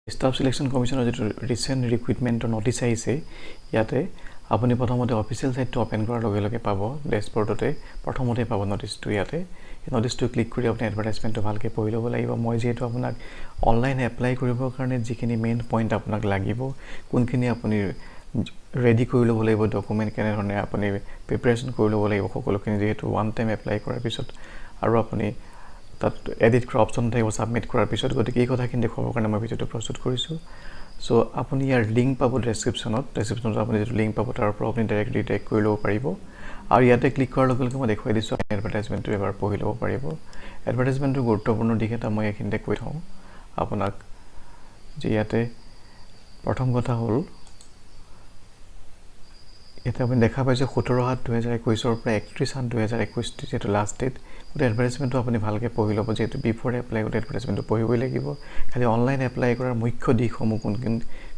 staff selection কমিশনৰ যেটো recent ৰিক্ৰুটমেন্টৰ notice আহিছে ইয়াতে আপুনি প্ৰথমতে অফিচিয়েল সাইটটো ওপেন কৰাৰ লগে লগে পাব ড্যাশবোৰ্ডতে প্ৰথমতে পাব নোটিছটো ইয়াতে এই নোটিছটো ক্লিক কৰি আপুনি এডভাৰটাইজমেন্টটো ভালকে পঢ়ি ল'ব লাগিব মই যেটো আপোনাক অনলাইন এপ্লাই কৰিবৰ কাৰণে যিখিনি মেইন পইণ্ট আপোনাক লাগিব কোনখিনি আপুনি ৰেডি কৰি ল'ব লাগিব ডকুমেন্ট কেনে ধৰণে আপুনি প্ৰিপাৰেচন কৰি ল'ব লাগিব সকলোখিনি যেটো ওৱান টাইম এপ্লাই কৰাৰ পিছত আৰু আপুনি তাত এডিট কৰা অপচন থাকিব সাবমিট কৰাৰ পিছত গতিকে এই কথাখিনি দেখুৱাৰ কাৰণে মই ভিডিওটো প্ৰস্তুত কৰিছো সো আপুনি ইয়াৰ লিংক পাব ডেসক্ৰিপচনত আপুনি যেটো লিংক পাব তাৰ পৰা আপুনি ডাইৰেক্টলি টেক কৰি ল'ব পাৰিব আৰু ইয়াতে ক্লিক কৰাৰ লগে লগে মই দেখুৱাই দিছো এডভাৰটাইজমেন্টটো এবাৰ পঢ়ি ল'ব পাৰিব এডভাৰটাইজমেন্টৰ গুৰুত্বপূৰ্ণ দিশ এটা মই এখিনতে কৈ থওঁ আপোনাক যে ইয়াতে প্ৰথম কথা হ'ল এটা আপুনি দেখা পাইছে 17/7/2021 ৰ পৰা 31/7/2021 যেটো লাষ্ট ডেট গটে এডভাৰটাইজমেন্টটো আপুনি ভালকে পঢ়ি ল'ব যেটো বিফৰ এপ্লাই গটে এডভাৰটাইজমেন্টটো পঢ়িবই লাগিব খালি অনলাইন এপ্লাই কৰাৰ মুখ্য দিশসমূহ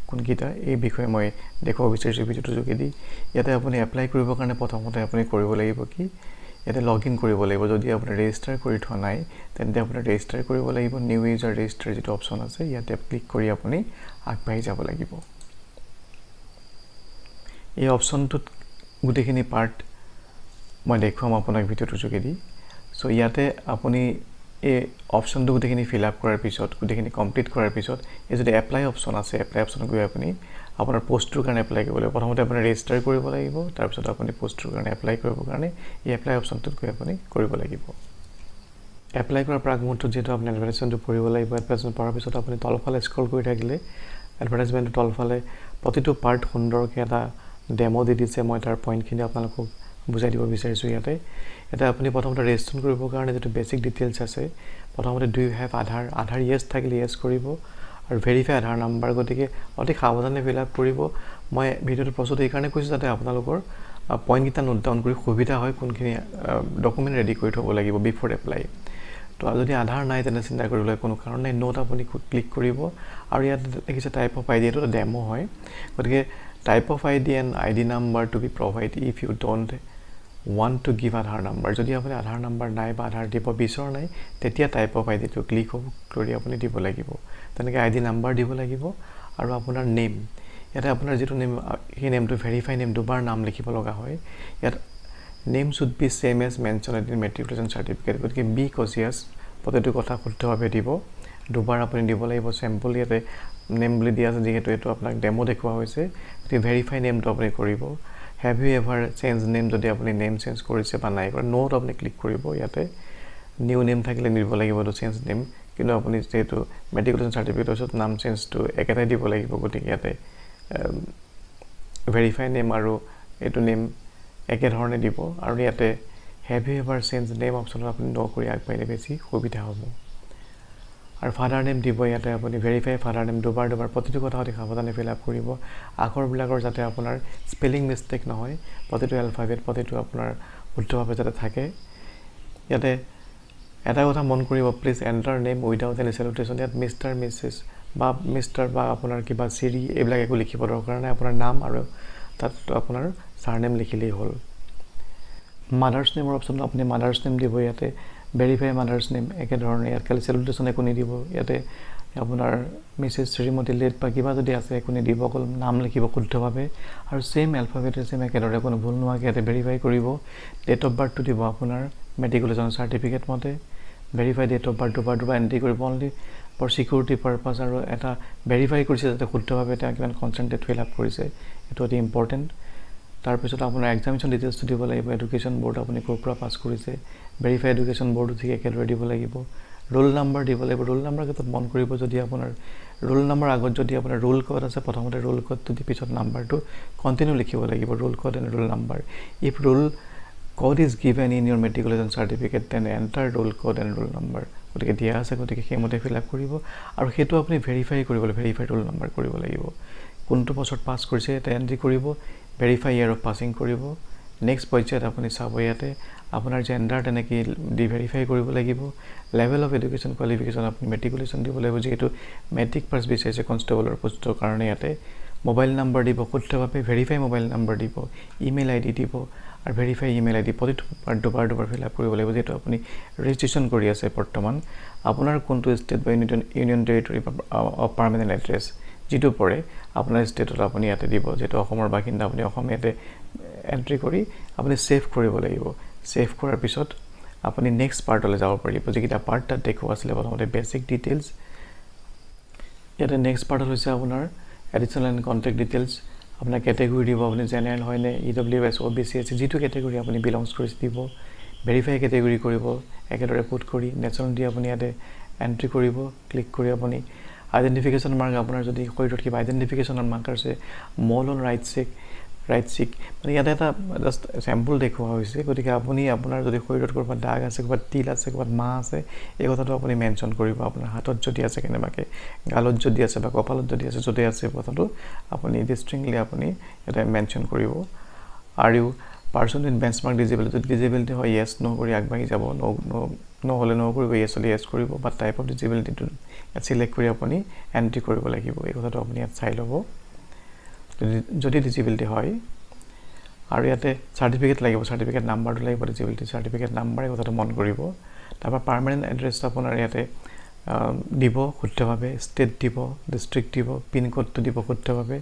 কোনকিটা এই বিষয়ে মই দেখুৱাব বিচাৰিছো ভিডিওটো যোগেদি ইয়াতে আপুনি এপ্লাই কৰিবৰ কাৰণে প্ৰথমতে আপুনি কৰিব লাগিব কি ইয়াতে লগইন কৰিব লাগিব যদি আপুনি ৰেজিষ্টাৰ কৰি থোৱা নাই তেন্তে আপুনি ৰেজিষ্টাৰ কৰিব লাগিব নিউ ইউজাৰ ৰেজিষ্টাৰ যেটো অপচন আছে ইয়াতে ক্লিক কৰি আপুনি আগবাঢ়ি যাব লাগিব এই অপচনটোত গুটেখিনি পাৰ্ট মই দেখুৱাম আপোনাক ভিডিওটো যোগেদি সো ইয়াতে আপুনি এই অপচনটো গুটেখিনি ফিল আপ কৰাৰ পিছত গুটেখিনি কমপ্লিট কৰাৰ পিছত এই যদি এপ্লাই অপচন আছে এপ্লাই অপচন গৈ আপুনি আপোনাৰ পোষ্টৰ কাৰণে এপ্লাই কৰিব লাগিব প্ৰথমতে আপুনি ৰেজিষ্টাৰ কৰিব লাগিব তাৰ পিছত আপুনি পোষ্টৰ কাৰণে এপ্লাই কৰিবৰ কাৰণে এই এপ্লাই অপচনটোত গৈ আপুনি কৰিব লাগিব এপ্লাই কৰাৰ প্ৰাগমুহূৰ্তত যেটো আপুনি এডভাৰটাইজমেন্টটো পঢ়িব লাগিব এডভাৰটাইজমেন্ট পঢ়াৰ পিছত আপুনি তলফালে স্ক্ৰল কৰি থাকিলে এডভাৰটাইজমেন্টৰ তলফালে প্ৰতিটো পাৰ্ট সুন্দৰকৈ এটা ডেমো দি দিছে মই তাৰ পইণ্টখিনি আপোনালোকক বুজাই দিব বিচাৰিছো ইয়াতে এটা আপুনি প্ৰথমতে ৰেজিষ্ট্ৰেচন কৰিবৰ কাৰণে যেটো বেসিক ডিটেইলছ আছে প্ৰথমতে do you have Aadhaar yes থাকিলে ইয়েস কৰিব আৰু ভেৰিফাই আধাৰ নাম্বাৰ গতিকে অতি সাৱধানে ফিল আপ কৰিব মই ভিডিওটো প্ৰস্তুত এই কাৰণে কৈছো যাতে আপোনালোকৰ পইণ্টকিটা নোট ডাউন কৰি সুবিধা হয় কোনখিনি ডকুমেন্ট ৰেডি কৰি থব লাগিব বিফৰ এপ্লাই তো যদি আধাৰ নাই তেনে চিন্তা কৰিবলৈ কোনো কাৰণ নাই নোট আপুনি ক্লিক কৰিব আৰু ইয়াত দেখিছে টাইপ অফ আইডি এটো ডেমো হয় গতিকে type of ID and ID number to be provided if you don't want to give Aadhaar number যদি আপুনি Aadhaar number নাই বা Aadhaar দিব বিচৰা নাই তেতিয়া type of ID to click কৰি আপুনি দিব লাগিব তেনেকৈ ID number দিব লাগিব আৰু আপোনাৰ নেম এটা আপোনাৰ যেটো নেম এই নেমটো ভেৰিফাই নেম দুবাৰ নাম লিখিব লগা হয় ইয়াত name should be same as mentioned in matriculation certificate গতিকে বি কজিয়াস প্ৰতিটো কথা শুদ্ধভাৱে দিব দুবাৰ আপুনি দিব লাগিব স্যাম্পল ইয়াতে নেম বুলি দিয়া আছে যেহেতু এটো আপোনাক ডেমো দেখুৱা হৈছে গতিকে ভেৰিফাই নেমটো আপুনি কৰিব have you ever change name যদি আপুনি নেম চেঞ্জ কৰিছে বা নাই কৰা নোট আপুনি ক্লিক কৰিব ইয়াতে নিউ নেম থাকিলে দিব লাগিব তো চেঞ্জ নেম কিন্তু আপুনি যেটো মেট্ৰিকুলেশ্যন সাৰ্টিফিকেটত নাম চেঞ্জটো একেটাই দিব লাগিব গতিকে ইয়াতে ভেৰিফাই নেম আৰু এটো নেম একে ধৰণে দিব আৰু ইয়াতে have you ever change name অপচনত আপুনি ন কৰি আগবাঢ়িলে বেছি সুবিধা হ'ব আৰু ফাদাৰ নেম দিব ইয়াতে আপুনি ভেৰিফাই ফাদাৰ নেম দুবাৰ প্ৰতিটো কথা অতি সাৱধানে ফিল আপ কৰিব আখৰবিলাকৰ যাতে আপোনাৰ স্পেলিং মিস্টেক নহয় প্ৰতিটো এলফাবেট প্ৰতিটো আপোনাৰ শুদ্ধভাৱে যাতে থাকে ইয়াতে এটা কথা মন কৰিব please enter name without any salutation ইয়াত মিস্টাৰ মিসেস বা মিস্টাৰ বা আপোনাৰ কিবা সিৰি এইবিলাক একো লিখিব দৰকাৰ নাই আপোনাৰ নাম আৰু তাত আপোনাৰ সাৰনেম লিখিলেই হ'ল মাদাৰ্স নেমৰ অপচনত আপুনি মাদাৰ্স নেম দিব ইয়াতে ভেৰিফাই মাদাৰ্স নেম একে ধৰণে ইয়াত খালি সেলুটেশন একো নিদিব ইয়াতে আপোনাৰ মিসেস শ্ৰীমতী লেট বা কিবা যদি আছে একো নিদিব অকল নাম লিখিব শুদ্ধভাৱে আৰু সেম এলফাবেটে সেম একে ধৰণে কোনো ভুল নোহোৱাকৈ ইয়াতে ভেৰিফাই কৰিব ডেট অফ বাৰ্থটো দিব আপোনাৰ মেট্ৰিকুলেশ্যন সাৰ্টিফিকেট মতে ভেৰিফাই ডেট অফ বাৰ্থ দুবাৰ এন্ট্ৰি কৰিব অনলি ফৰ সিকিউৰিটি পাৰপাস আৰু এটা ভেৰিফাই কৰিছে যাতে শুদ্ধভাৱে তেওঁ কিমান কনসেন্ট্ৰেট ফিল আপ কৰিছে এটো অতি ইম্পৰ্টেন্ট তাৰ পিছত আপোনাৰ এক্সামিনেশন ডিটেইলছটো দিব লাগিব এডুকেশ্যন বোৰ্ড আপুনি ক'ৰ পৰা পাছ কৰিছে ভেৰিফাই এডুকেশ্যন বোৰ্ড ঠিক একেদৰে দিব লাগিব ৰোল নাম্বাৰ দিব লাগিব ৰোল নাম্বাৰ ক্ষেত্ৰত মন কৰিব যদি আপোনাৰ ৰোল নাম্বাৰ আগত যদি আপোনাৰ ৰোল কোড আছে প্ৰথমতে ৰোল কোডটো দি পিছত নাম্বাৰটো কন্টিনিউ লিখিব লাগিব roll code and roll number if roll code is given in your matriculation certificate then enter roll code and roll number গতিকে দিয়া আছে গতিকে সেইমতে ফিল আপ কৰিব আৰু সেইটো আপুনি ভেৰিফাই কৰিব লাগিব ভেৰিফাই ৰোল নাম্বাৰ কৰিব লাগিব কোনটো বছৰত পাছ কৰিছে এটা এন্ট্ৰি কৰিব ভেৰিফাই ইয়াৰ অফ পাছিং কৰিব নেক্সট পৰ্যায়ত আপুনি চাব ইয়াতে আপোনাৰ জেন্ডাৰ তেনেকৈ দি ভেৰিফাই কৰিব লাগিব লেভেল অফ এডুকেশ্যন কোৱালিফিকেশ্যন আপুনি মেট্ৰিকুলেশ্যন দিব লাগিব যেহেতু মেট্ৰিক পাছ বিচাৰিছে কনষ্টেবলৰ পোষ্টৰ কাৰণে ইয়াতে মোবাইল নাম্বাৰ দিব শুদ্ধভাৱে ভেৰিফাই মোবাইল নাম্বাৰ দিব ইমেইল আইডি দিব আৰু ভেৰিফাই ইমেইল আইডি প্ৰতিটো দুবাৰ ফিল আপ কৰিব লাগিব যেটো আপুনি ৰেজিষ্ট্ৰেচন কৰি আছে বৰ্তমান আপোনাৰ কোনটো ষ্টেট বা union territory of permanent address যেটো পৰে আপোনাৰ ষ্টেটত আপুনি ইয়াতে দিব যেটো অসমৰ বাসিন্দা আপুনি অসমীয়াতে এন্ট্ৰি কৰি আপুনি সেভ কৰিব লাগিব সেভ কৰাৰ পিছত আপুনি নেক্সট পাৰ্টলৈ যাব পাৰিব যেকিটা পাৰ্ট তাত দেখুৱা আছিল প্ৰথমতে বেসিক ডিটেইলছ ইয়াতে নেক্সট পাৰ্টত হৈছে আপোনাৰ এডিশনাল এণ্ড কন্টেক্ট ডিটেইলছ আপোনাৰ ক্যাটাগৰি দিব আপুনি জেনাৰেল হয় নে ইডব্লিউএছ ওবিসি আছে যেটো ক্যাটাগৰি আপুনি বিলংস কৰিছে দিব ভেৰিফাই ক্যাটাগৰি কৰিব একেদৰে পুট কৰি নেচনেলিটি আপুনি ইয়াতে এন্ট্ৰি কৰিব ক্লিক কৰি আপুনি আইডেন্টিফিকেশন মাৰ্ক আপোনাৰ যদি শৰীৰত কিবা আইডেন্টিফিকেশনৰ মাৰ্ক আছে মল অন ৰাইট চিক মানে ইয়াতে এটা জাস্ট স্যাম্পল দেখুৱা হৈছে গতিকে আপুনি আপোনাৰ যদি শৰীৰত কৰবাত দাগ আছে কৰবাত তিল আছে কৰবাত মা আছে এই কথাটো আপুনি মেনশন কৰিব আপোনাৰ হাতত যদি আছে কেনেবাকে গালত যদি আছে বা কপালত যদি আছে যদি আছে কথাটো আপুনি ডিস্টিংলি আপুনি এটা মেনশন কৰিব আৰু পাৰ্সন ইন বেঞ্চমাৰ্ক ডিজেবিলিটি হয় ইয়েস নো কৰি আগবাঢ়ি যাব নো হলে নো কৰিব ইয়েস হলে ইয়েস কৰিব বা type of disability to select কৰি আপুনি এন্ট্ৰি কৰিব লাগিব এই কথাটো আপুনি ইয়াত চাই ল'ব যদি ডিজেবিলিটি হয় আৰু ইয়াতে সাৰ্টিফিকেট লাগিব সাৰ্টিফিকেট নাম্বাৰটো লাগিব ডিজেবিলিটি সাৰ্টিফিকেট নাম্বাৰ এই কথাটো মন কৰিব তাৰপৰা পাৰ্মানেন্ট এড্ৰেছ আপোনাৰ ইয়াতে দিব শুদ্ধভাৱে ষ্টেট দিব ডিস্ট্ৰিক্ট দিব পিন কোডটো দিব শুদ্ধভাৱে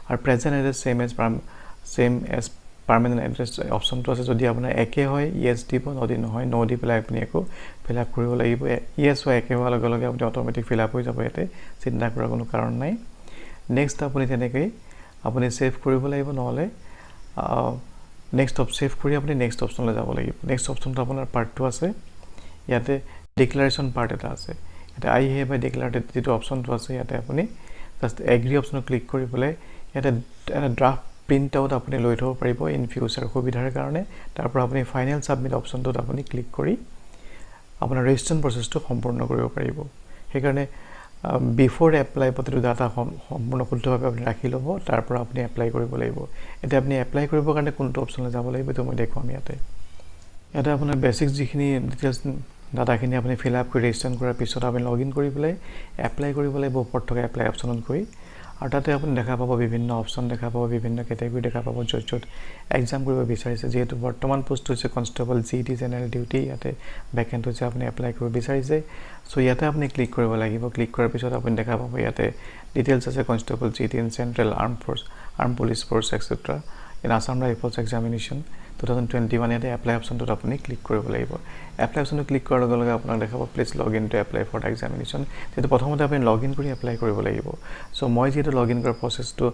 আৰু present address same as permanent address অপচনটো আছে যদি আপোনাৰ একে হয় ইয়েস দিব যদি নহয় নো দি পেলাই আপুনি একো ফিল আপ কৰিব লাগিব ইয়েস হয় একে হোৱাৰ লগে লগে আপুনি অটোমেটিক ফিল আপ হৈ যাব ইয়াতে চিন্তা কৰাৰ কোনো কাৰণ নাই নেক্সট আপুনি তেনেকৈ আপুনি সেভ কৰিব লাগিব নহলে নেক্সট অপ সেভ কৰি আপুনি নেক্সট অপচনলৈ যাব লাগিব নেক্সট অপচনটো আপোনাৰ পাৰ্ট 2 আছে ইয়াতে ডিক্লাৰেশন পাৰ্ট এটা আছে ইয়াতে আই হেভ এ ডিক্লাৰেটেড যেটো অপচনটো আছে ইয়াতে আপুনি জাস্ট এগ্ৰি অপচনত ক্লিক কৰি পেলাই ইয়াতে এটা ড্ৰাফট প্ৰিন্ট আউট আপুনি লৈ থব পাৰিব ইন ফিউচাৰ সুবিধাৰ কাৰণে তাৰপৰ আপুনি ফাইনেল সাবমিট অপচনটোত আপুনি ক্লিক কৰি আপোনাৰ ৰেজিষ্ট্ৰেচন প্ৰচেছটো সম্পূৰ্ণ কৰিব পাৰিব সেইকাৰণে বিফোৰ এপ্লাই প্ৰতিটো ডাটা সম্পূৰ্ণ শুদ্ধভাৱে আপুনি ৰাখি ল'ব তাৰপৰ আপুনি এপ্লাই কৰিব লাগিব এটা আপুনি এপ্লাই কৰিবৰ কাৰণে কোনটো অপচনলৈ যাব লাগিব তো মই দেখুৱাম ইয়াতে এটা আপোনাৰ বেসিক যিখিনি ডিটেইলছ ডাটাখিনি আপুনি ফিল আপ কৰি ৰেজিষ্ট্ৰেচন কৰাৰ পিছত আপুনি লগইন কৰি পেলাই এপ্লাই কৰিব লাগিব ওপৰত থকা এপ্লাই অপচনত গৈ আৰু তাতে আপুনি দেখা পাব বিভিন্ন অপচন দেখা পাব বিভিন্ন ক্যাটাগৰি দেখা পাব য'ত এক্সাম কৰিব বিচাৰিছে যেহেতু বৰ্তমান পোষ্ট হৈছে কনষ্টেবল জিডি জেনাৰেল ডিউটি ইয়াতে ভ্যাকেন্ট হৈছে আপুনি এপ্লাই কৰিব বিচাৰিছে সো ইয়াতে আপুনি ক্লিক কৰিব লাগিব ক্লিক কৰাৰ পিছত আপুনি দেখা পাব ইয়াতে ডিটেইলছ আছে constable GD in central arm police force etcetera in Assam rifles examination 2021 ইয়াতে এপ্লাই অপচনটোত আপুনি ক্লিক কৰিব লাগিব এপ্লাই অপচনটো ক্লিক কৰাৰ লগে লগে আপোনাক দেখাব please login to apply for examination যেটো প্ৰথমতে আপুনি লগইন কৰি এপ্লাই কৰিব লাগিব সো মই যেটো লগইন কৰাৰ প্ৰসেছটো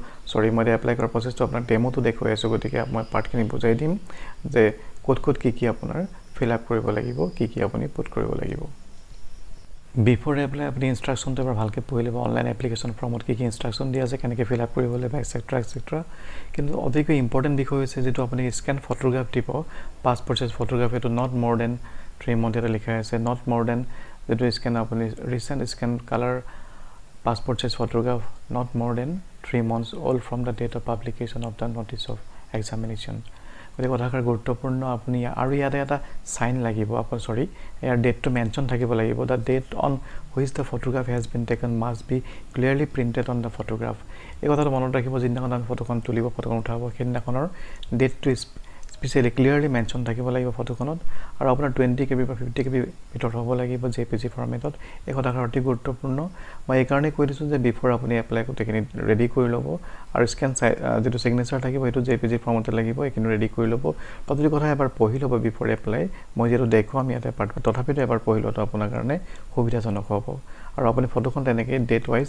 মই এপ্লাই কৰাৰ প্ৰসেছটো আপোনাক ডেমোটো দেখুৱাই আছো গতিকে মই পাৰ্টখিনি বুজাই দিম যে কোড কি আপোনাৰ ফিল আপ কৰিব লাগিব কি আপুনি পুট কৰিব লাগিব বিফোৰ এপ্লাই আপুনি ইনষ্ট্ৰাকচনটো এবাৰ ভালকৈ পঢ়ি ল'ব অনলাইন এপ্লিকেশ্যন ফৰ্মত কি ইনষ্ট্ৰাকচন দিয়া আছে কেনেকৈ ফিল আপ কৰিব লাগিব এটসেট্ৰা কিন্তু অধিক ইম্পৰ্টেন্ট বিষয় হৈছে যেটো আপুনি স্ক্যান ফটোগ্ৰাফ দিব পাছপোৰ্ট সাইজ ফটোগ্ৰাফ এটো নট মোৰ দেন 3 month এটা লিখা আছে নট মোৰ দেন যেটো স্ক্যান আপুনি recent scan colour passport size photograph not মোৰ then 3 months all from the date of publication of the notice of examination গতিকে কথাকাৰ গুৰুত্বপূৰ্ণ আপুনি আৰু ইয়াতে এটা সাইন লাগিব আপন ইয়াৰ ডেটটো মেনশন থাকিব লাগিব the date on which the photograph has been taken must be clearly printed on the photograph এই কথাটো মনত ৰাখিব যিদিনাখন আমি ফটোখন তুলিব ফটোখন উঠাব সেইদিনাখনৰ ডেটটো স্পেশালি ক্লিয়াৰলি মেনশন থাকিব লাগিব ফটোখনত আৰু আপোনাৰ 20 KB বা 50 KB ভিতৰত হ'ব লাগিব জেপিজি ফৰমেটত এই কথাকাৰ অতি গুৰুত্বপূৰ্ণ মই এই কাৰণে কৈ দিছো যে বিফোৰ আপুনি এপ্লাই কৰিখিনি ৰেডি কৰি ল'ব আৰু স্ক্যান যেটো সিগনেচাৰ থাকিব এটো জেপিজি ফৰমেটত লাগিব এইখিনি ৰেডি কৰি ল'ব প্ৰতিটো কথা এবাৰ পঢ়ি ল'ব বিফোৰ এপ্লাই মই যেটো দেখুৱাম ইয়াতে পাৰ্ট তথাপিতো এবাৰ পঢ়ি লওঁতো আপোনাৰ কাৰণে সুবিধাজনক হ'ব আৰু আপুনি ফটোখন তেনেকৈ ডেট ওয়াইজ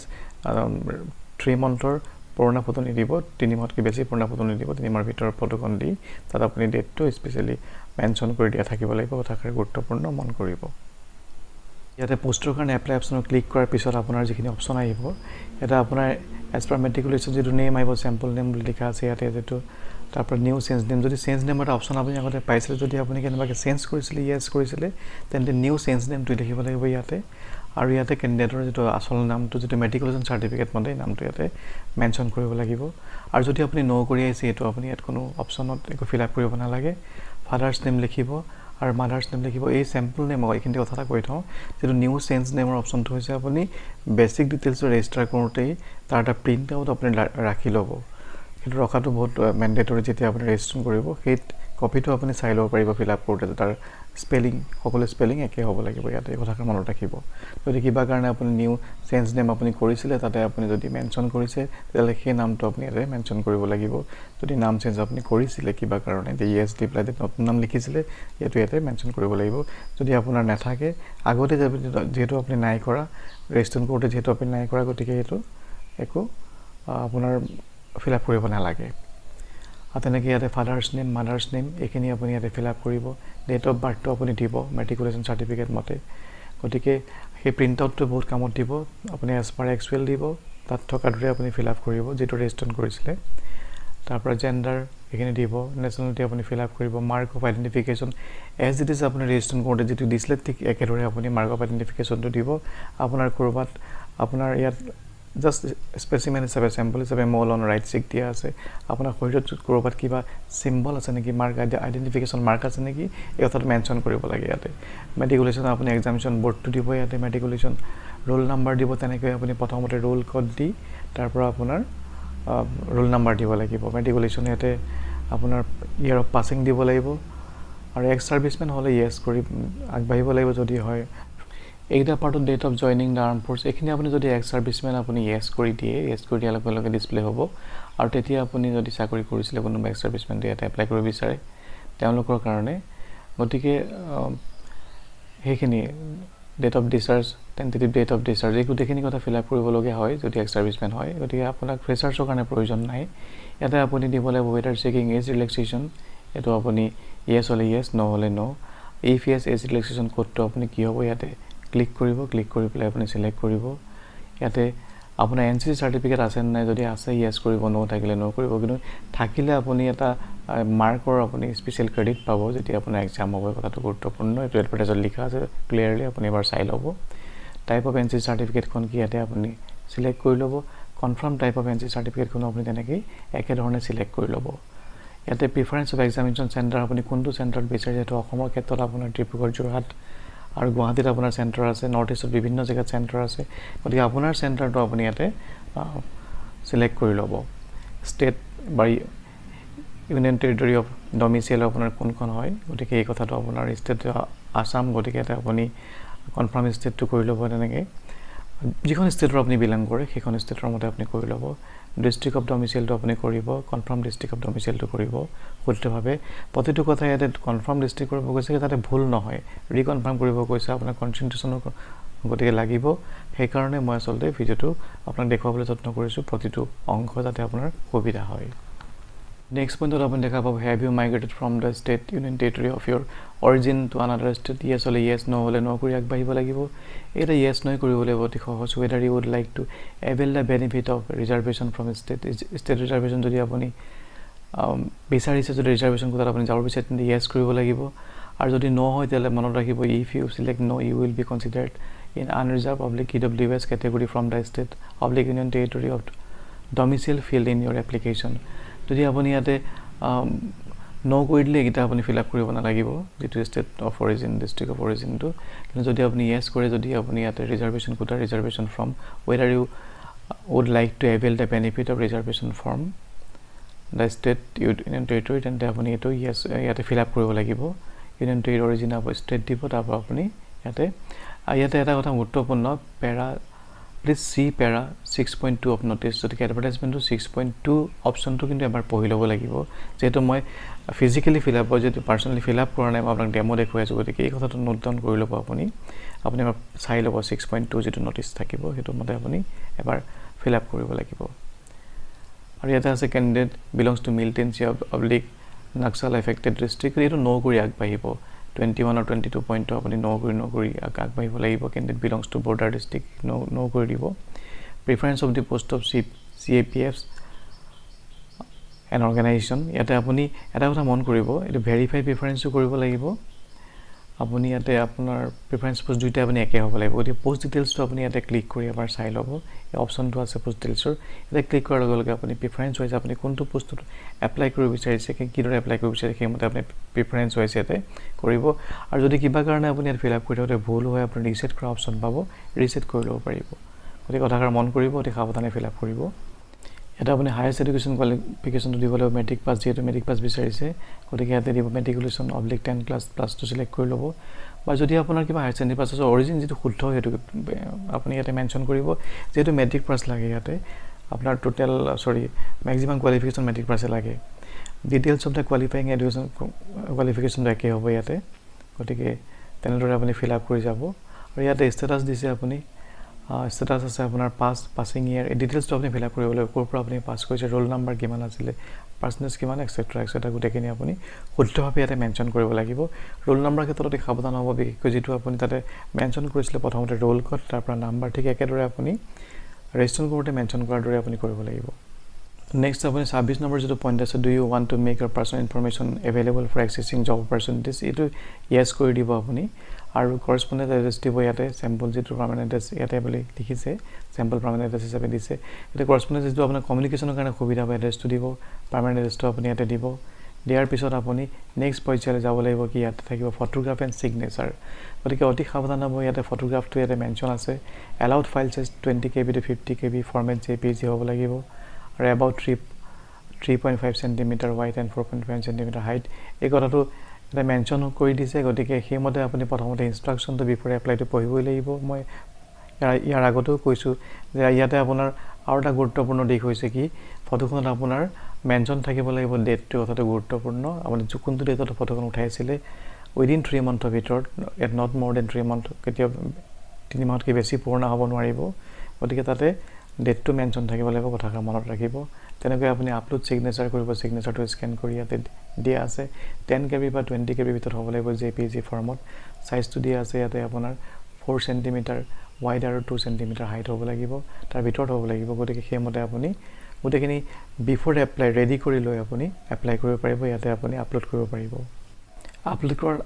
3 monthৰ পুৰণা ফটো নিদিব 3 মাহতকৈ বেছি পুৰণা ফটো নিদিব 3 মাহৰ ভিতৰৰ ফটোখন দি তাত আপুনি ডেটটো স্পেশালি মেনশন কৰি দিয়া থাকিব লাগিব কথাকাৰ গুৰুত্বপূৰ্ণ মন কৰিব ইয়াতে পোষ্টৰ কাৰণে এপ্লাই অপচনত ক্লিক কৰাৰ পিছত আপোনাৰ যিখিনি অপচন আহিব এটা আপোনাৰ এজ পাৰ মেট্ৰিকুলেশ্যন যেটো নেম আহিব স্যাম্পল নেম বুলি লিখা আছে ইয়াতে যেটো তাৰপৰ নিউ চেঞ্জ নেম যদি চেঞ্জ নেম এটা অপচন আপুনি আগতে পাইছিল যদি আপুনি কেনেবাকে চেঞ্জ কৰিছিল ইয়েস কৰিছিল তেন্তে নিউ চেঞ্জ নেমটো লিখিব লাগিব ইয়াতে আৰু ইয়াতে ক্যান্ডিডেটৰ যেটো আসল নামটো যেটো মেট্ৰিকুলেশ্যন সাৰ্টিফিকেট মতে নামটো ইয়াতে মেনশন কৰিব লাগিব আৰু যদি আপুনি নো কৰি আছে এটো আপুনি ইয়াত কোনো অপচনত একো ফিল আপ কৰিব নালাগে ফাদাৰ্স নেম লিখিব আৰু মাদাৰ্স নেম লিখিব এই স্যাম্পল নেম এইখিনি কথা এটা কৈ থওঁ যেটো নিউ চেঞ্জ নেমৰ অপচনটো হৈছে আপুনি বেসিক ডিটেইলছ ৰেজিষ্টাৰ কৰোঁতেই তাৰ এটা প্ৰিন্ট আউট আপুনি ৰাখি ল'ব কিন্তু ৰখাটো বহুত ম্যান্ডেটৰি যেতিয়া আপুনি ৰেজিষ্ট্ৰেচন কৰিব সেই কপিটো আপুনি চাই ল'ব পাৰিব ফিল আপ কৰোঁতে তাৰ স্পেলিং সকলো স্পেলিং একে হ'ব লাগিব ইয়াতে কথাষাৰ মনত ৰাখিব যদি কিবা কাৰণে আপুনি নিউ চেঞ্জ নেম আপুনি কৰিছিলে তাতে আপুনি যদি মেনশ্যন কৰিছে তেতিয়াহ'লে সেই নামটো আপুনি ইয়াতে মেনশ্যন কৰিব লাগিব যদি নাম চেঞ্জ আপুনি কৰিছিলে কিবা কাৰণে ইয়েছ দি পেলাই নতুন নাম লিখিছিলে এইটো ইয়াতে মেনশ্যন কৰিব লাগিব যদি আপোনাৰ নাথাকে আগতে যেহেতু আপুনি নাই কৰা ৰেজিষ্ট্ৰেশ্যন কৰোঁতে যেহেতু আপুনি নাই কৰা গতিকে এইটো একো আপোনাৰ ফিল আপ কৰিব নালাগে আৰু তেনেকৈ ইয়াতে ফাদাৰ্ছ নেম মাদাৰ্ছ নেম এইখিনি আপুনি ইয়াতে ফিল আপ কৰিব ডেট অফ বাৰ্থটো আপুনি দিব মেট্ৰিকুলেশ্যন চাৰ্টিফিকেট মতে গতিকে সেই প্ৰিণ্ট আউটটো বহুত কামত দিব আপুনি এজ পাৰ এক্সুৱেল দিব তাত থকা দৰে আপুনি ফিল আপ কৰিব যিটো ৰেজিষ্ট্ৰেশ্যন কৰিছিলে তাৰপৰা জেণ্ডাৰ এইখিনি দিব নেশ্যনেলিটি আপুনি ফিল আপ কৰিব mark of identification as it is আপুনি ৰেজিষ্ট্ৰেশ্যন কৰোঁতে যিটো দিছিলে ঠিক একেদৰে আপুনি মাৰ্ক অফ আইডেণ্টিফিকেশ্যনটো দিব আপোনাৰ ক'ৰবাত আপোনাৰ ইয়াত জাষ্ট স্পেচিমেন হিচাপে চেম্পল হিচাপে মল অন ৰাইট চেক দিয়া আছে আপোনাৰ শৰীৰত ক'ৰবাত কিবা চিম্বল আছে নেকি মাৰ্ক আইডেণ্টিফিকেশ্যন মাৰ্ক আছে নেকি এই কথাটো মেনশ্যন কৰিব লাগে ইয়াতে মেট্ৰিকুলেশ্যন আপুনি এক্সামিনেশ্যন বৰ্ডটো দিব ইয়াতে মেট্ৰিকুলেশ্যন ৰোল নাম্বাৰ দিব তেনেকৈ আপুনি প্ৰথমতে ৰোল কোড দি তাৰপৰা আপোনাৰ ৰোল নাম্বাৰ দিব লাগিব মেট্ৰিকুলেশ্যন ইয়াতে আপোনাৰ ইয়েৰ অফ পাছিং দিব লাগিব আৰু এক্স ছাৰ্ভিচমেন হ'লে য়েছ কৰি আগবাঢ়িব লাগিব যদি হয় এইকেইটা পাৰ্টত date of joining the arm force এইখিনি আপুনি যদি এক্স ছাৰ্ভিচমেন আপুনি য়েছ কৰি দিয়ে য়েছ কৰি দিয়াৰ লগে লগে ডিছপ্লে হ'ব আৰু তেতিয়া আপুনি যদি চাকৰি কৰিছিলে কোনোবা এক্স ছাৰ্ভিচমেনটো ইয়াতে এপ্লাই কৰিব বিচাৰে তেওঁলোকৰ কাৰণে গতিকে সেইখিনি date of discharge tentative date of discharge এই গোটেইখিনি কথা ফিল আপ কৰিবলগীয়া হয় যদি এক্স ছাৰ্ভিচমেন হয় গতিকে আপোনাক ফ্ৰেচাৰ্ছৰ কাৰণে প্ৰয়োজন নাই ইয়াতে আপুনি দিব লাগিব ৱেটাৰ চেকিং এজ ৰিলেক্সেশ্যন এইটো আপুনি য়েছ হ'লে য়েছ ন হ'লে ন ইফ য়েছ এজ ৰিলেক্সেশ্যন কোডটো আপুনি কি হ'ব ইয়াতে ক্লিক কৰিব ক্লিক কৰি পেলাই আপুনি চিলেক্ট কৰিব ইয়াতে আপোনাৰ এনচিচি চাৰ্টিফিকেট আছে নাই যদি আছে য়েছ কৰিব ন থাকিলে ন কৰিব কিন্তু থাকিলে আপুনি এটা মাৰ্কৰ আপুনি স্পেচিয়েল ক্ৰেডিট পাব যেতিয়া আপোনাৰ এক্সাম হ'ব কথাটো গুৰুত্বপূৰ্ণ এইটো এডভাৰটাইজত লিখা আছে ক্লিয়াৰলি আপুনি এবাৰ চাই ল'ব টাইপ অফ এনচিচি চাৰ্টিফিকেটখন কি ইয়াতে আপুনি চিলেক্ট কৰি ল'ব কনফাৰ্ম টাইপ অফ এনচিচি চাৰ্টিফিকেটখনো আপুনি তেনেকৈ একেধৰণে চিলেক্ট কৰি ল'ব ইয়াতে প্ৰিফাৰেঞ্চ অফ এক্সামিনেশ্যন চেণ্টাৰ আপুনি কোনটো চেণ্টাৰত বিচাৰে যিহেতু অসমৰ ক্ষেত্ৰত আপোনাৰ ডিব্ৰুগড় যোৰহাট আৰু গুৱাহাটীত আপোনাৰ চেণ্টাৰ আছে নৰ্থ ইষ্টত বিভিন্ন জেগাত চেণ্টাৰ আছে গতিকে আপোনাৰ চেণ্টাৰটো আপুনি ইয়াতে চিলেক্ট কৰি ল'ব ষ্টেট বা ইউনিয়ন টেৰিটৰী অফ ডমিচিয়েল আপোনাৰ কোনখন হয় গতিকে এই কথাটো আপোনাৰ ষ্টেট আসাম গতিকে ইয়াতে আপুনি কনফাৰ্ম ষ্টেটটো কৰি ল'ব তেনেকৈ যিখন ষ্টেটৰ আপুনি বিলং কৰে সেইখন ষ্টেটৰ মতে আপুনি কৰি ল'ব ডিষ্ট্ৰিক্ট অফ ডমিচিয়েলটো আপুনি কৰিব কনফাৰ্ম ডিষ্ট্ৰিক্ট অফ ডমিচিয়েলটো কৰিব শুদ্ধভাৱে প্ৰতিটো কথা ইয়াতে কনফাৰ্ম ডিষ্ট্ৰিক্ট কৰিব কৈছে যাতে ভুল নহয় ৰিকনফাৰ্ম কৰিব কৈছে আপোনাৰ কনচেনট্ৰেশ্যনৰ গতিকে লাগিব সেইকাৰণে মই আচলতে ভিডিঅ'টো আপোনাক দেখুৱাবলৈ যত্ন কৰিছোঁ প্ৰতিটো অংশ যাতে আপোনাৰ সুবিধা হয় নেক্সট পইণ্টত আপুনি দেখা পাব have you migrated from the state union territory of your origin to another state yes হ'লে য়েছ ন হ'লে ন কৰি আগবাঢ়িব লাগিব এইটা য়েছ নই কৰিব লাগিব অতি সহজ whether you would like to avail the benefit of reservation from state reservation যদি আপুনি বিচাৰিছে যদি ৰিজাৰ্ভেশ্যন কোটাত আপুনি যাব বিচাৰে তেন্তে য়েছ কৰিব লাগিব আৰু যদি ন হয় তেতিয়াহ'লে মনত ৰাখিব if you select no you will be considered in unreserved oblique EWS category from the state oblique union territory of domicile field in your application যদি আপুনি ইয়াতে ন কৰি দিলে এইকেইটা আপুনি ফিল আপ কৰিব নালাগিব যিটো state of origin district of অৰিজিনটো কিন্তু যদি আপুনি য়েছ কৰে যদি আপুনি ইয়াতে reservation quota reservation from whether you would like to avail the benefit of reservation from the state union territory তেন্তে আপুনি এইটো য়েছ ইয়াতে ফিল আপ কৰিব লাগিব ইউনিয়ন টেৰিটৰী অৰিজিন আপুনি ষ্টেট দিব তাৰপৰা আপুনি ইয়াতে এটা কথা গুৰুত্বপূৰ্ণ please see para 6.2 of notice গতিকে এডভাৰটাইজমেণ্টটো 6.2 অপশ্যনটো কিন্তু এবাৰ পঢ়ি ল'ব লাগিব যিহেতু মই ফিজিকেলি ফিল আপ যিহেতু পাৰ্চনেলি ফিল আপ কৰা নাই মই আপোনাক ডেমো দেখুৱাই আছোঁ গতিকে এই কথাটো নোট ডাউন কৰি ল'ব আপুনি এবাৰ চাই ল'ব 6.2 যিটো নটিছ থাকিব সেইটো মতে আপুনি এবাৰ ফিল আপ কৰিব লাগিব আৰু ইয়াতে আছে candidate belongs to militancy oblique Naxal affected district এইটো ন কৰি আগবাঢ়িব 21 আৰু 22 পইণ্টটো আপুনি ন কৰি আগবাঢ়িব লাগিব candidate belongs to border district ন কৰি দিব preference of the post of CAPFs and organisation ইয়াতে আপুনি এটা কথা মন কৰিব এইটো ভেৰিফাই প্ৰিফাৰেঞ্চো কৰিব লাগিব আপুনি ইয়াতে আপোনাৰ প্ৰিফাৰেঞ্চ পোষ্ট দুইটা আপুনি একে হ'ব লাগিব গতিকে পোষ্ট ডিটেইলছটো আপুনি ইয়াতে ক্লিক কৰি এবাৰ চাই ল'ব এই অপশ্যনটো আছে পোষ্ট ডিটেইলছৰ ইয়াতে ক্লিক কৰাৰ লগে লগে আপুনি প্ৰিফাৰেঞ্চ ৱাইজ আপুনি কোনটো পোষ্টত এপ্লাই কৰিব বিচাৰিছে কিদৰে এপ্লাই কৰিব বিচাৰিছে সেইমতে আপুনি প্ৰিফাৰেঞ্চ ৱাইজ ইয়াতে কৰিব আৰু যদি কিবা কাৰণে আপুনি ইয়াত ফিল আপ কৰি থাকোঁতে ভুল হয় আপুনি ৰিছেট কৰা অপশ্যন পাব ৰিছেট কৰি ল'ব পাৰিব গতিকে কথাষাৰ মন কৰিব অতি সাৱধানে ফিল আপ কৰিব এটা আপুনি হায়াৰ এডুকেশ্যন কোৱালিফিকেশ্যনটো দিব লাগিব মেট্ৰিক পাছ যেহেতু মেট্ৰিক পাছ বিচাৰিছে গতিকে ইয়াতে দিব মেট্ৰিকুলেশ্যন /10 ক্লাছ +2 সিলেক্ট কৰি ল'ব বা যদি আপোনাৰ কিবা হায়াৰ ছেকেণ্ডেৰী পাছ আছে অৰিজিন যেটো শুদ্ধ হেতু আপুনি ইয়াতে মেনশন কৰিব যেহেতু মেট্ৰিক পাছ লাগে ইয়াতে আপোনাৰ total maximum qualification matric pass লাগে details of the qualifying education qualification একে হ'ব ইয়াতে গতিকে তেনেদৰে আপুনি ফিল আপ কৰি যাব আৰু ইয়াতে ষ্টেটাস দিছে আপুনি ষ্টেটাস আছে আপোনাৰ পাছিং ইয়াৰ ডিটেইলছটো আপুনি ফিল আপ কৰিব লাগিব কোৰ পৰা আপুনি পাছ কৰিছে ৰোল নাম্বাৰ কিমান আছিল পাৰ্চেন্টেজ কিমান এটসেট্ৰা গোটেইখিনি আপুনি শুদ্ধভাৱে ইয়াতে মেনশন কৰিব লাগিব ৰোল নাম্বাৰ ক্ষেত্ৰত সাৱধান হ'ব বিশেষকৈ যেটো আপুনি তাতে মেনশন কৰিছিল প্ৰথমতে ৰোল কোড তাৰ পৰা নাম্বাৰ ঠিক একেদৰে আপুনি ৰেজিষ্ট্ৰেচন কৰোতে মেনশন কৰাৰ দৰে আপুনি কৰিব লাগিব নেক্সট আপুনি 26 নম্বৰ যেটো পইণ্ট আছে do you want to make your personal information available for accessing job opportunities এটো ইয়েস কৰি দিব আপুনি আৰু কৰস্পন্ডেন্ট এড্ৰেছ দিব ইয়াতে স্যাম্পল যেটো পাৰ্মানেন্ট এড্ৰেছ ইয়াতে বুলি লিখিছে স্যাম্পল পাৰ্মানেন্ট এড্ৰেছ হিচাপে দিছে এটা কৰস্পন্ডেন্ট যেটো আপোনাৰ কমিউনিকেশ্যনৰ কাৰণে সুবিধা হ'ব এড্ৰেছটো দিব পাৰ্মানেন্ট এড্ৰেছটো আপুনি ইয়াতে দিব দিয়াৰ পিছত আপুনি নেক্সট পৰ্যায়লৈ যাব লাগিব কি ইয়াতে থাকিব ফটোগ্ৰাফ এণ্ড সিগনেচাৰ গতিকে অতি সাৱধান হ'ব ইয়াতে ফটোগ্ৰাফটো ইয়াতে মেনশন আছে allowed file size 20 KB to 50 KB format JPG হ'ব লাগিব আৰু about 3.5 cm wide and 4.5 cm height এই কথাটো এটা মেনশন কৰি দিছে গতিকে হেমতে আপুনি প্ৰথমতে ইনষ্ট্ৰাকচনটো বিফৰ এপ্লাইটো পঢ়িবই লাগিব মই ইয়াৰ আগতেও কৈছো যে ইয়াতে আপোনাৰ আৰু এটা গুৰুত্বপূৰ্ণ দিশ হৈছে কি ফটোখনত আপোনাৰ মেনশন থাকিব লাগিব ডেটটো কথাটো গুৰুত্বপূৰ্ণ আপুনি কোনটো ডেটত ফটোখন উঠাইছিলে উইদিন 3 মান্থৰ ভিতৰত এট নট মোৰ দেন 3 মান্থ কেতিয়া 3 মাহতকৈ বেছি পুৰণা হ'ব নোৱাৰিব গতিকে তাতে ডেটটো মেনশন থাকিব লাগিব কথাটো মনত ৰাখিব তেনেকৈ আপুনি আপলোড সিগনেচাৰ কৰিব সিগনেচাৰটো স্ক্যান কৰি ইয়াতে দিয়া আছে 10 KB বা 20 KB ভিতৰত হ'ব লাগিব JPG ফৰ্মত সাইজটো দিয়া আছে ইয়াতে আপোনাৰ 4 cm wide আৰু 2 cm হাইট হ'ব লাগিব তাৰ ভিতৰত হ'ব লাগিব গতিকে হেমতে আপুনি গোটেইখিনি বিফৰ এপ্লাই ৰেডি কৰি লৈ আপুনি এপ্লাই কৰিব পাৰিব ইয়াতে আপুনি আপলোড কৰিব পাৰিব আপলোড কৰাৰ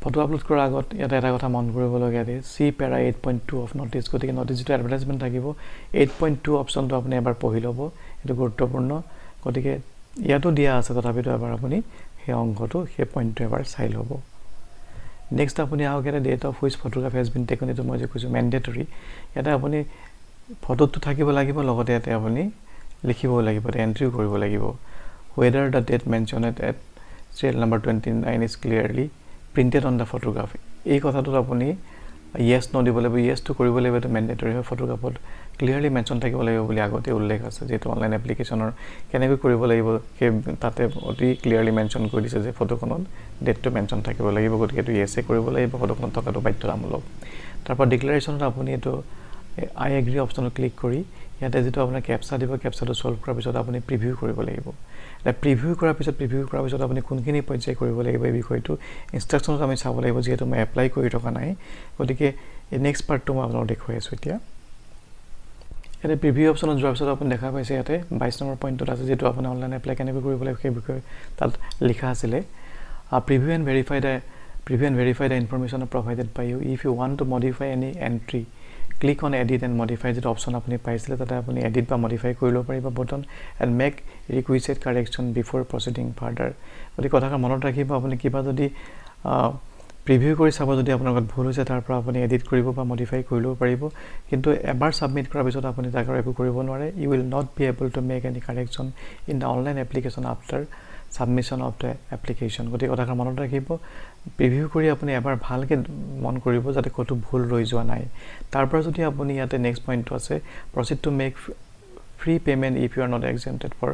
ফটো আপলোড কৰাৰ আগত ইয়াতে এটা কথা মন কৰিব লগা আছে সি প্যাৰা 8.2 অফ নোটিস গতিকে নোটিস যেটো এডভাৰটাইজমেন্ট থাকিব 8.2 অপচনটো আপুনি এবাৰ পঢ়ি ল'ব এটো গুৰুত্বপূৰ্ণ গতিকে ইয়াতো দিয়া আছে তথাপিতো এবাৰ আপুনি সেই অংশটো সেই পইণ্টটো এবাৰ চাই ল'ব নেক্সট আপুনি আগতে date of which photograph has been taken এটো মই যে কৈছো ম্যান্ডেটৰি ইয়াতে আপুনি ফটোটো থাকিব লাগিব লগতে ইয়াতে আপুনি লিখিব লাগিব এন্ট্ৰি কৰিব লাগিব whether the date mentioned at serial number 29 is clearly printed on the photograph এই কথাটো আপুনি yes no দিব লাগিব yes to কৰিব লাগিব এটো ম্যান্ডেটৰি হয় ফটোগ্ৰাফত ক্লিয়াৰলি মেনশন থাকিব লাগিব বুলি আগতে উল্লেখ আছে যেটো অনলাইন এপ্লিকেশনৰ কেনেকৈ কৰিব লাগিব কে তাতে অতি ক্লিয়াৰলি মেনশন কৰি দিছে যে ফটোখনত ডেটটো মেনশন থাকিব লাগিব গতিকে এটো yes কৰিব লাগিব ফটোখনত থকাটো বাধ্যতামূলক তাৰপৰ ডিক্লাৰেচনত আপুনি এটো I agree অপচনত ক্লিক কৰি ইয়াতে যেটো আপোনাৰ ক্যাপচা দিব ক্যাপচাটো সলভ কৰাৰ পিছত আপুনি প্ৰিভিউ কৰিব লাগিব এটা প্ৰিভিউ কৰাৰ পিছত আপুনি কোনখিনি পৰ্যায় কৰিব লাগিব এই বিষয়টো ইনষ্ট্ৰাকচনত আমি চাব লাগিব যেহেতু মই এপ্লাই কৰি থকা নাই গতিকে এই নেক্সট পাৰ্টটো মই আপোনাক দেখুৱাই আছো এতিয়া এটা প্ৰিভিউ অপচনত যোৱাৰ পিছত আপুনি দেখা পাইছে ইয়াতে 22 নম্বৰ পইণ্টত আছে যেটো আপুনি অনলাইন এপ্লাই কেনেকৈ কৰিব লাগিব সেই বিষয়ে তাত লিখা আছে preview and verify the information provided by you if you want to modify any entry click on edit and modify যেটো অপচন আপুনি পাইছিলে তাতে আপুনি edit বা modify কৰিব পাৰিব button and make requisite correction before proceeding further গতি কথাটো মনত ৰাখিব আপুনি কিবা যদি প্ৰিভিউ কৰি চাব যদি আপোনাৰ লগত ভুল হৈছে তাৰ পৰা আপুনি এডিট কৰিব বা মডিফাই কৰিব পাৰিব কিন্তু এবাৰ সাবমিট কৰাৰ পিছত আপুনি তাক একো কৰিব নোৱাৰে you will not be able to make any correction in the online application after submission of the application গতি কথাটো মনত ৰাখিব প্ৰিভিউ কৰি আপুনি এবাৰ ভালকে মন কৰিব যাতে কতো ভুল ৰৈ যোৱা নাই তাৰ পৰা যদি আপুনি ইয়াতে নেক্সট পইণ্টটো আছে proceed to make free payment if you are not exempted for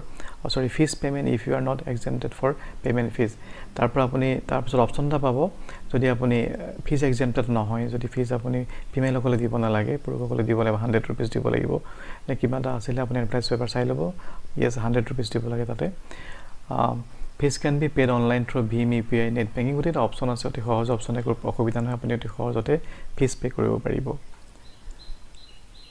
fees payment if you are not exempted for payment fees তাৰ পৰা আপুনি তাৰ পিছত অপচনটা পাব যদি আপুনি fees exempted নহয় যদি fees আপুনি ফিমেল সকলে দিব না লাগে পুৰুষসকলে দিব লাগে 100 rupees দিব লাগিব নে কিমাটা আছিল আপুনি এপ্লাই পেপাৰ চাই লব yes 100 rupees দিব লাগে তাতে fees can be paid online through Bhim UPI net banking গতি এটা অপচন আছে অতি সহজ অপচন একো অসুবিধা নহয় আপুনি অতি সহজতে fees pay কৰিব পাৰিব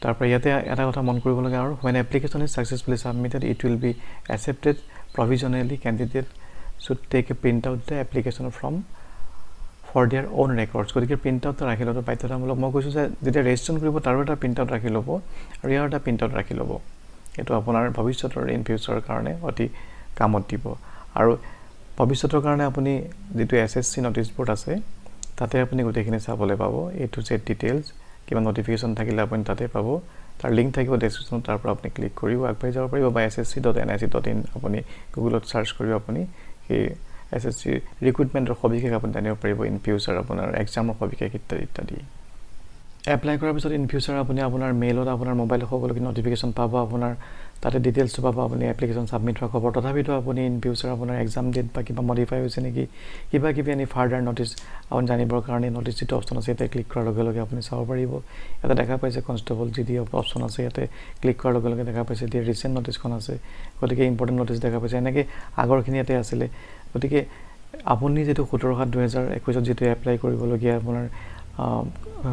তাৰপৰা ইয়াতে এটা কথা মন কৰিব লাগে আৰু when application is successfully submitted it will be accepted provisionally candidate should take a print out the application from for their own records গতিকে প্ৰিন্ট আউট ৰাখি লব বাধ্যতামূলক মই কৈছো যে যেতিয়া ৰেজিষ্ট্ৰেচন কৰিব তাৰ এটা প্ৰিন্ট আউট ৰাখি লব আৰু ইয়াৰ এটা প্ৰিন্ট আউট ৰাখি লব এটো আপোনাৰ ভৱিষ্যতৰ ইন ফিউচাৰৰ কাৰণে অতি কামত দিব আৰু ভৱিষ্যতৰ কাৰণে আপুনি যেটো এসএসসি নোটিস বোৰ্ড আছে তাতে আপুনি গোটেইখিনি চাবলৈ পাব এ টু জেড ডিটেইলছ কিবা নোটিফিকেশন থাকিলে আপুনি তাতে পাব তাৰ লিংক থাকিব ডেছক্ৰিপশ্যনত তাৰ পৰা আপুনি ক্লিক কৰিব আগবাঢ়ি যাব পাৰিব বা ssc.nic.in আপুনি গুগলত সাৰ্চ কৰিব আপুনি সেই SSC ৰিক্ৰুটমেণ্টৰ সবিশেষ আপুনি জানিব পাৰিব ইন ফিউচাৰ আপোনাৰ এক্সামৰ সবিশেষ ইত্যাদি এপ্লাই কৰাৰ পিছত ইন ফিউচাৰ আপুনি আপোনাৰ মেইলত আপোনাৰ মোবাইল সকলোকে নটিফিকেশ্যন পাব আপোনাৰ তাতে ডিটেইলছ পাব আপুনি এপ্লিকেশ্যন সাবমিট হোৱাৰ খবৰ তথাপিতো আপুনি ইন ফিউচাৰ আপোনাৰ এক্সাম ডেট বা কিবা মডিফাই হৈছে নেকি কিবা কিবি এনি ফাৰ্ডাৰ নটিচ আপুনি জানিবৰ কাৰণে নটিচ যিটো অপশ্যন আছে ইয়াতে ক্লিক কৰাৰ লগে লগে আপুনি চাব পাৰিব ইয়াতে দেখা পাইছে কনষ্টেবল যি অপশ্যন আছে ইয়াতে ক্লিক কৰাৰ লগে লগে দেখা পাইছে যে ৰিচেণ্ট নটিচখন আছে গতিকে ইম্পৰ্টেণ্ট নটিচ দেখা পাইছে এনেকৈ আগৰখিনি ইয়াতে আছিলে গতিকে আপুনি যেটো 17/7/2021 যেটো এপ্লাই কৰিবলগীয়া আপোনাৰ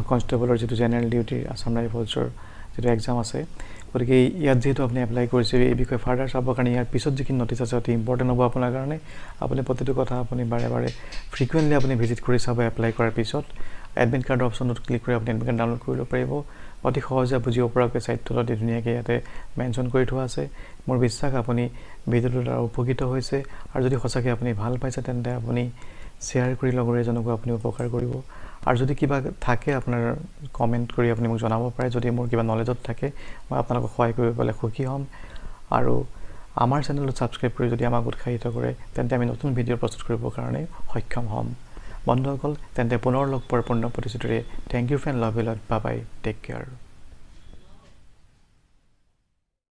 কনষ্টেবলৰ যেটো জেনাৰেল ডিউটি আসাম ৰাইফলছৰ যেটো এক্সাম আছে গতিকে ইয়াত যেটো আপুনি এপ্লাই কৰিছে এই বিষয়ে ফাৰ্ডাৰ চাবৰ কাৰণে ইয়াৰ পিছত যিখিনি নটিচ আছে অতি ইম্পৰ্টেণ্ট হ'ব আপোনাৰ কাৰণে আপুনি প্ৰতিটো কথা আপুনি বাৰে বাৰে ফ্ৰিকুৱেণ্টলি আপুনি ভিজিট কৰি চাব এপ্লাই কৰাৰ পিছত এডমিট কাৰ্ডৰ অপশ্যনত ক্লিক কৰি আপুনি এডমিট কাৰ্ড ডাউনলোড কৰিব পাৰিব অতি সহজে বুজিব পৰাকৈ সাইটটোত ধুনীয়াকৈ ইয়াতে মেনশ্যন কৰি থোৱা আছে মোৰ বিশ্বাস আপুনি ভিডিঅ'টোৰ দ্বাৰা উপকৃত হৈছে আৰু যদি সঁচাকৈ আপুনি ভাল পাইছে তেন্তে আপুনি শ্বেয়াৰ কৰি লগৰ এজনকো আপুনি উপকাৰ কৰিব আৰু যদি কিবা থাকে আপোনাৰ কমেন্ট কৰি আপুনি মোক জনাব পাৰে যদি মোৰ কিবা নলেজত থাকে মই আপোনালোকক সহায় কৰিব পালে সুখী হ'ম আৰু আমাৰ চেনেলটো সাবস্ক্ৰাইব কৰি যদি আমাক উৎসাহিত কৰে তেন্তে আমি নতুন ভিডিঅ' প্ৰস্তুত কৰিবৰ কাৰণে সক্ষম হ'ম বন্ধুসকল তেন্তে পুনৰ লগ পোৱাৰ পূৰ্ণ প্ৰতিশ্ৰুতিৰে thank you friend love you lot bye bye take care